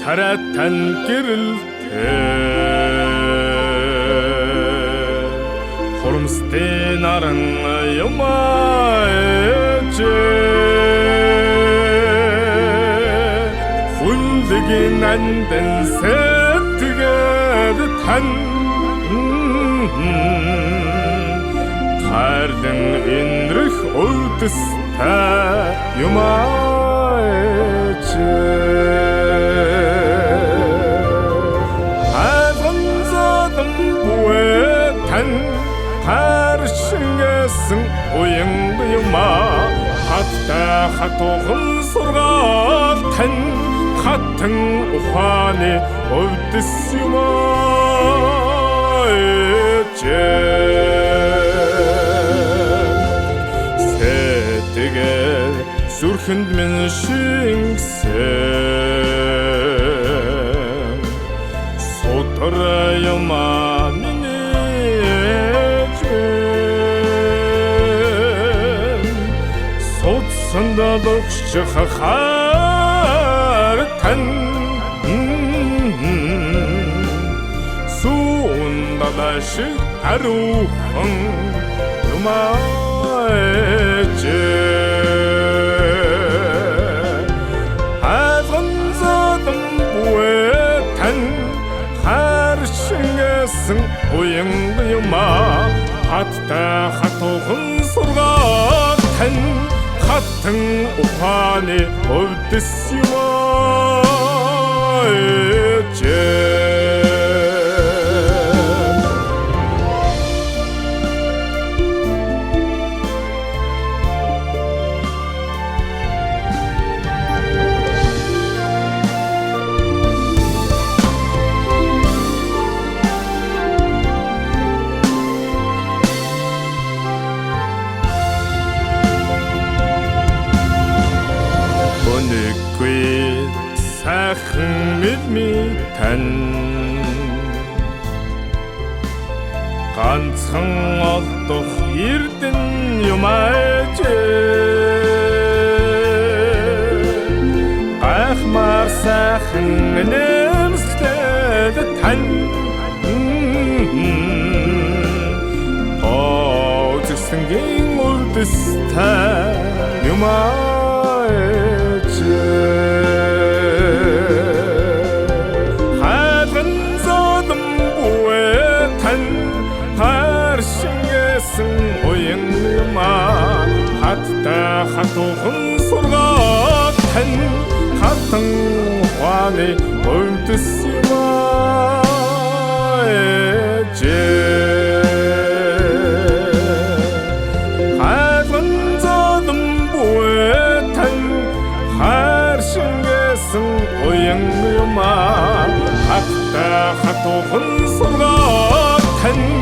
тараттан гэрэлтэй хурамстай наран юмаач хүнлэгийн андан сэтгэл тань хардэн энрэх өлдөстэй юмаач хазганзадам буэтан харшингсэн уянг юмаа хатта хатухан сургаал тань хатан ухааны өвдөс юмаач сэтгэл зүрхэнд минь шингсэн сотор юмаа минийч сотсанда догч хахар тань суунда дашиг арухан юмаач хазганзадам буэтан харшингсэн уянг юмаа хатта хатухан сургаал тань хатан ухааны өвдөс юмаач Өнөхгүй сайхан мэдмитэн ганцхан олдох эрдэн юмаач гайхмаар сайхан нэмстэй тань оцсэнгийн өлдөстэй юмаач хазганзадам буэтан харшингсэн уянг юмаа хатта хатухан сургаал тань хатан ухааны өвдөс юмаач хазганзадам буэтан харшингсэн уянг юмаа хатта хатухан сургаал тань